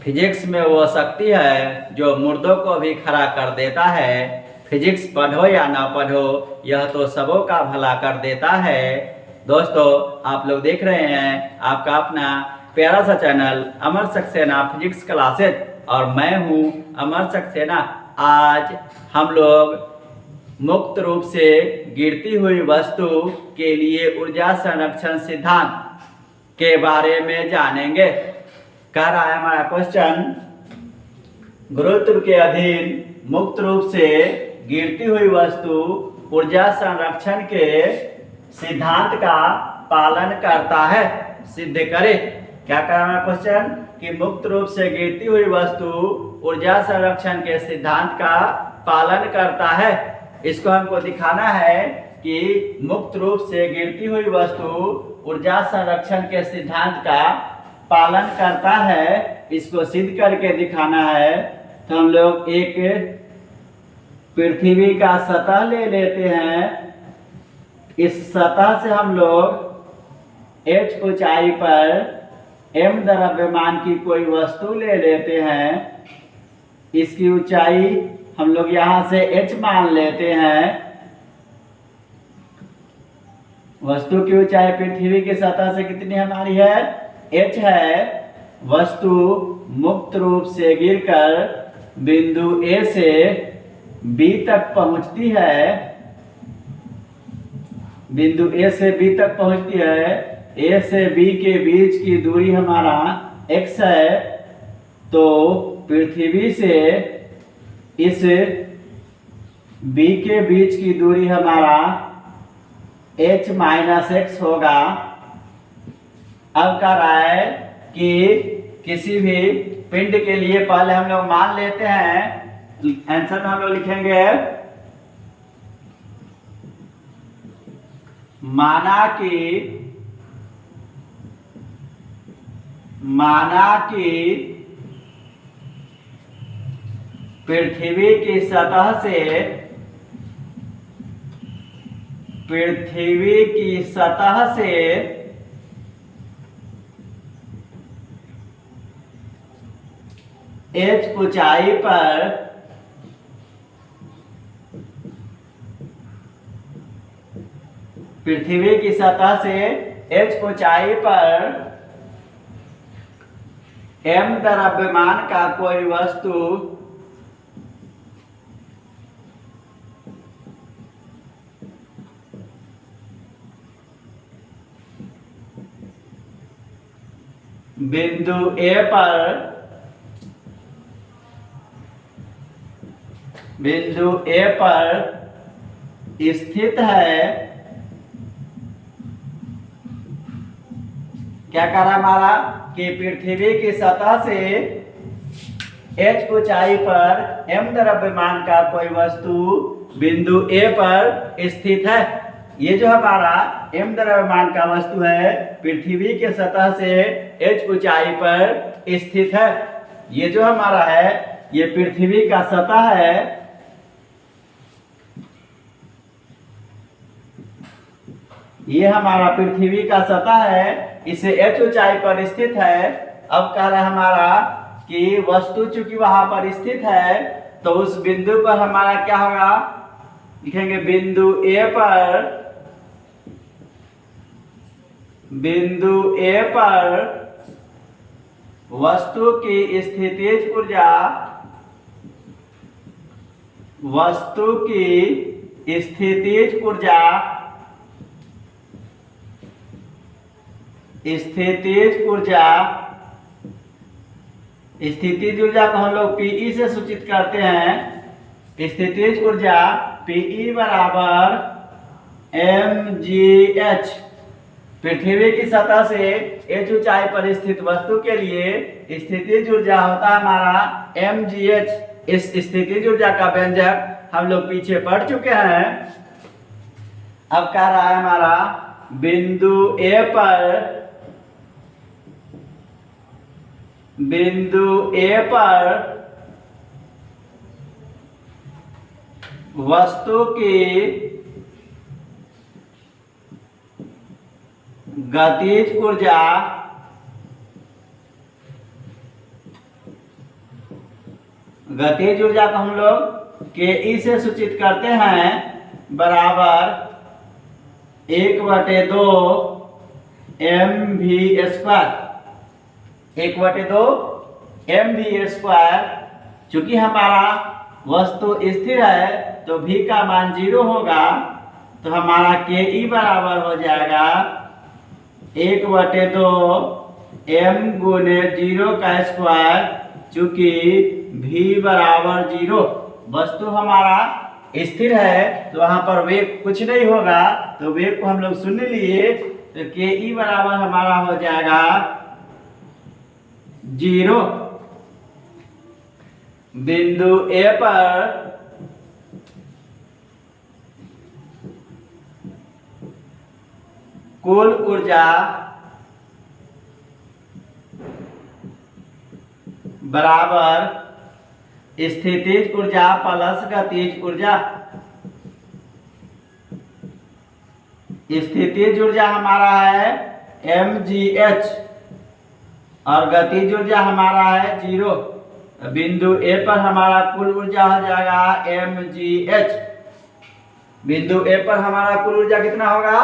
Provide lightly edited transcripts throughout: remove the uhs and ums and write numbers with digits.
Physics में वो शक्ति है जो मुर्दों को भी खड़ा कर देता है। फिजिक्स पढ़ो या ना पढ़ो, यह तो सबों का भला कर देता है। दोस्तों, आप लोग देख रहे हैं आपका अपना प्यारा सा चैनल अमर सक्सेना फिजिक्स क्लासेज, और मैं हूं अमर सक्सेना। आज हम लोग मुक्त रूप से गिरती हुई वस्तु के लिए ऊर्जा संरक्षण सिद्धांत के बारे में जानेंगे। कह रहा है हमारा क्वेश्चन, गुरुत्व के अधीन मुक्त रूप से गिरती हुई वस्तु ऊर्जा संरक्षण के सिद्धांत का पालन करता है, सिद्ध करे। क्या कह रहा है क्वेश्चन कि मुक्त रूप से गिरती हुई वस्तु ऊर्जा संरक्षण के सिद्धांत का पालन करता है। इसको हमको दिखाना है कि मुक्त रूप से गिरती हुई वस्तु ऊर्जा संरक्षण के सिद्धांत का पालन करता है। इसको सिद्ध करके दिखाना है। तो हम लोग एक पृथ्वी का सतह ले लेते हैं। इस सतह से हम लोग h ऊंचाई पर m द्रव्यमान की कोई वस्तु ले लेते हैं। इसकी ऊंचाई हम लोग यहाँ से h मान लेते हैं। वस्तु की ऊंचाई पृथ्वी की सतह से कितनी हमारी है? h है। वस्तु मुक्त रूप से गिरकर बिंदु A से B तक पहुंचती है। बिंदु A से B तक पहुंचती है। A से B के बीच की दूरी हमारा x है। तो पृथ्वी से इस B के बीच की दूरी हमारा h माइनस x होगा। अब कह रहा है कि किसी भी पिंड के लिए पहले हम लोग मान लेते हैं। आंसर में हम लोग लिखेंगे माना कि पृथ्वी की सतह से h ऊंचाई पर पृथ्वी की सतह से h ऊंचाई पर m द्रव्यमान का कोई वस्तु बिंदु A पर स्थित है। क्या कह रहा हमारा कि पृथ्वी की सतह से h ऊंचाई पर m द्रव्यमान का कोई वस्तु बिंदु A पर स्थित है। ये जो हमारा m द्रव्यमान का वस्तु है पृथ्वी के सतह से h ऊंचाई पर स्थित है। ये जो हमारा है ये पृथ्वी का सतह है। ये हमारा पृथ्वी का सतह है, इसे h ऊंचाई पर स्थित है। अब कह रहा है हमारा कि वस्तु चूंकि वहां पर स्थित है तो उस बिंदु पर हमारा क्या होगा? लिखेंगे बिंदु A पर वस्तु की स्थितिज ऊर्जा को हम लोग Pe से सूचित करते हैं। स्थितिज ऊर्जा Pe बराबर mgh। पृथ्वी की सतह से h ऊंचाई पर स्थित वस्तु के लिए स्थितिज ऊर्जा होता है हमारा mgh। इस स्थितिज ऊर्जा का व्यंजक हम लोग पीछे पढ़ चुके हैं। अब कह रहा है हमारा बिंदु A पर वस्तु की गतिज ऊर्जा गतिज ऊर्जा को हम लोग के से सूचित करते हैं बराबर 1/2 mv²। 1/2 mv²। चूंकि हमारा वस्तु स्थिर है तो v का मान 0 होगा, तो हमारा के बराबर हो जाएगा 1/2 m गुने 0 का स्क्वायर। चूंकि v बराबर 0, वस्तु हमारा स्थिर है तो वहां पर वेग कुछ नहीं होगा, तो वेग को हम लोग शून्य लिए, तो के बराबर हमारा हो जाएगा 0। बिंदु ए पर कुल ऊर्जा बराबर स्थितिज ऊर्जा प्लस गतिज ऊर्जा। स्थितिज ऊर्जा हमारा है mgh और गतिज ऊर्जा हमारा है 0। बिंदु ए पर हमारा कुल ऊर्जा हो जाएगा mgh। बिंदु ए पर हमारा कुल ऊर्जा कितना होगा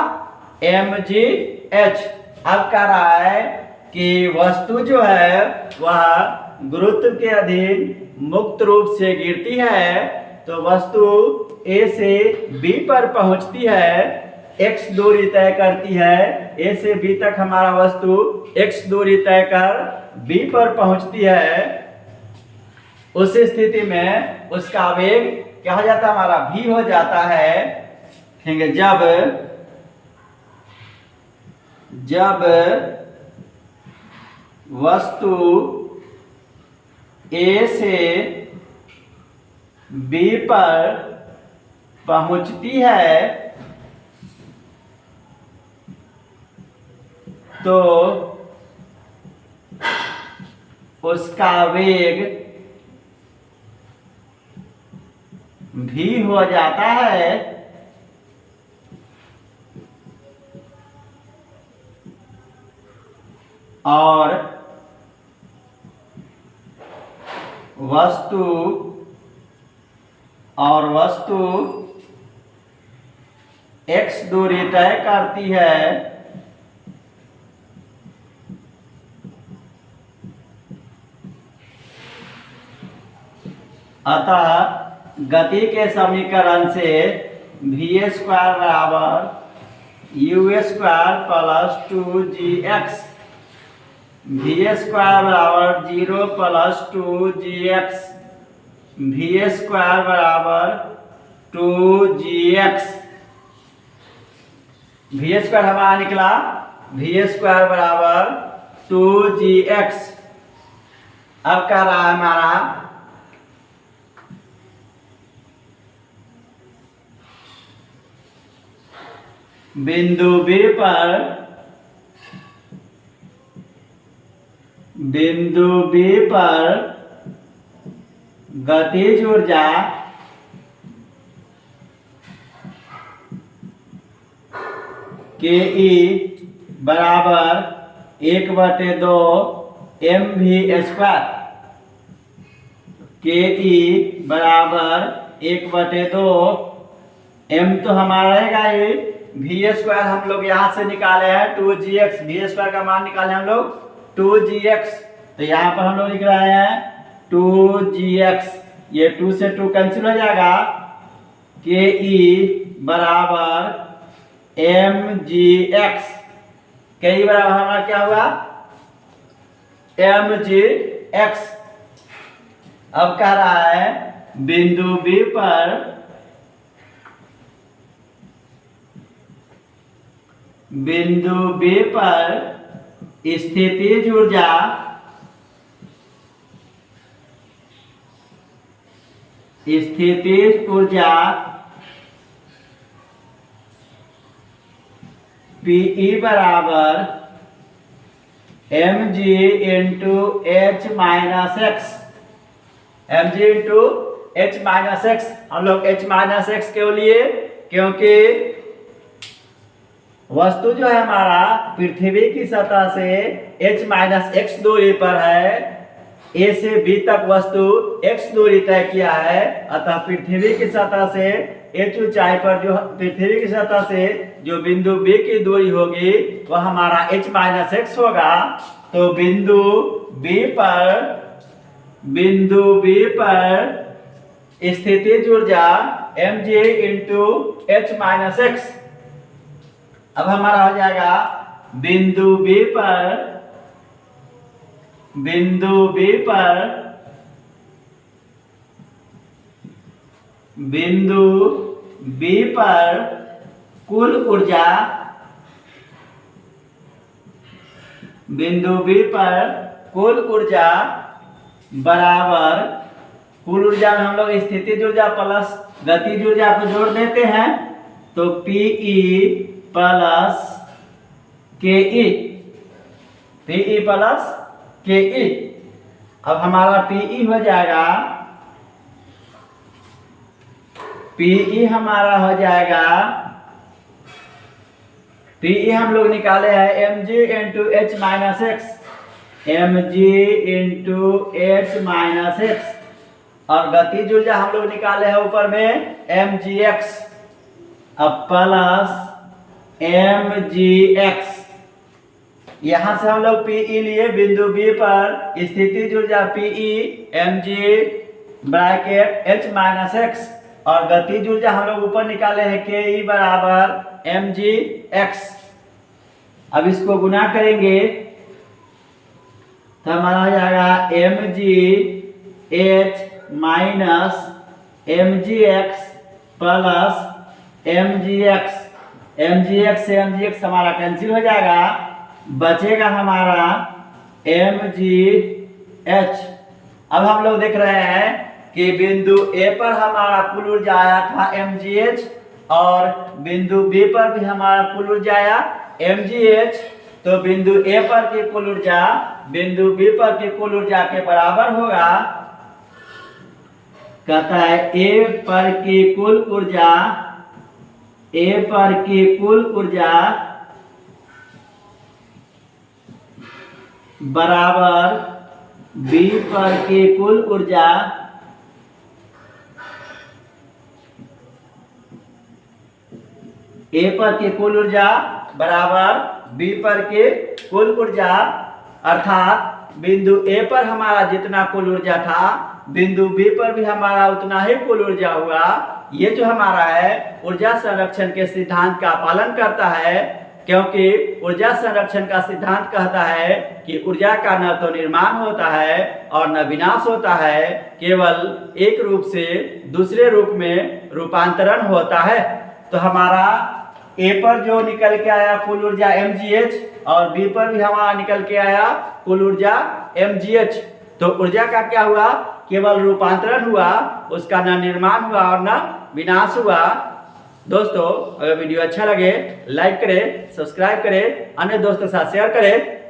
mgh। अब कह रहा है कि वस्तु जो है वह गुरुत्व के अधीन मुक्त रूप से गिरती है, तो वस्तु A से B पर पहुंचती है, x दूरी तय करती है। A से B तक हमारा वस्तु x दूरी तय कर B पर पहुंचती है। उस स्थिति में उसका वेग क्या हो जाता है, हमारा v हो जाता है। जब वस्तु A से B पर पहुंचती है तो उसका वेग v हो जाता है। और वस्तु x दूरी तय करती है, अतः गति के समीकरण से v² बराबर u² प्लस 2gx, v² बराबर 0 प्लस 2gx, v² बराबर 2gx। v² हमारा निकला v² बराबर 2gx। अब कह रहा है हमारा बिंदु B पर गतिज ऊर्जा के बराबर 1/2 mv²। के बराबर 1/2 m तो हमारा रहेगा ही, v² हम लोग यहाँ से निकाले हैं 2gx। v² का मान निकाले हम लोग 2gx, तो यहाँ पर हम लोग लिख रहे हैं 2gx। ये 2 से 2 कैंसिल हो जाएगा। के बराबर mgx। के बराबर हमारा क्या हुआ mgx। अब कह रहा है बिंदु B पर स्थितिज ऊर्जा Pe बराबर mg into h minus x. mg into h minus x. हम लोग h माइनस एक्स क्यों लिए, क्योंकि वस्तु जो है हमारा पृथ्वी की सतह से h माइनस एक्स दूरी पर है, ए से बी तक वस्तु x दूरी तय किया है, अतः पृथ्वी की सतह से h ऊंचाई पर जो पृथ्वी की सतह से जो बिंदु B की दूरी होगी वह हमारा h - x होगा। तो बिंदु B पर स्थितिज ऊर्जा mg × h - x। अब हमारा हो जाएगा बिंदु B पर कुल ऊर्जा बराबर, कुल ऊर्जा में हम लोग स्थितिज ऊर्जा प्लस गतिज ऊर्जा को जोड़ देते हैं, तो Pe प्लस Ke। अब हमारा Pe हो जाएगा, Pe हम लोग निकाले हैं mg × h - x, और गतिज ऊर्जा हम लोग निकाले हैं ऊपर में mgx। अब प्लस mgx, यहाँ से हम लोग Pe लिए बिंदु B पर स्थितिज ऊर्जा Pe mg bracket h - x, और गतिज ऊर्जा हम लोग ऊपर निकाले हैं Ke बराबर mgx। अब इसको गुना करेंगे तो हमारा हो जाएगा mgh - mgx प्लस mgx से mgx हमारा कैंसिल हो जाएगा, बचेगा हमारा mgh। अब हम लोग देख रहे हैं कि बिंदु A पर हमारा कुल ऊर्जा आया था mgh, और बिंदु B पर भी हमारा कुल ऊर्जा आया mgh। तो बिंदु A पर की कुल ऊर्जा बिंदु B पर की कुल ऊर्जा के बराबर होगा। कहता है A पर की कुल ऊर्जा बराबर B पर की कुल ऊर्जा A पर की कुल ऊर्जा बराबर B पर की कुल ऊर्जा, अर्थात बिंदु A पर हमारा जितना कुल ऊर्जा था बिंदु B पर भी हमारा उतना ही कुल ऊर्जा हुआ। ये जो हमारा है ऊर्जा संरक्षण के सिद्धांत का पालन करता है, क्योंकि ऊर्जा संरक्षण का सिद्धांत कहता है कि ऊर्जा का न तो निर्माण होता है और न विनाश होता है, केवल एक रूप से दूसरे रूप में रूपांतरण होता है। तो हमारा A पर जो निकल के आया कुल ऊर्जा mgh, और B पर भी हमारा निकल के आया कुल ऊर्जा mgh। तो ऊर्जा का क्या हुआ, केवल रूपांतरण हुआ, उसका न निर्माण हुआ और न विनाश हुआ। दोस्तों, अगर वीडियो अच्छा लगे लाइक करें, सब्सक्राइब करें, अन्य दोस्तों के साथ शेयर करें।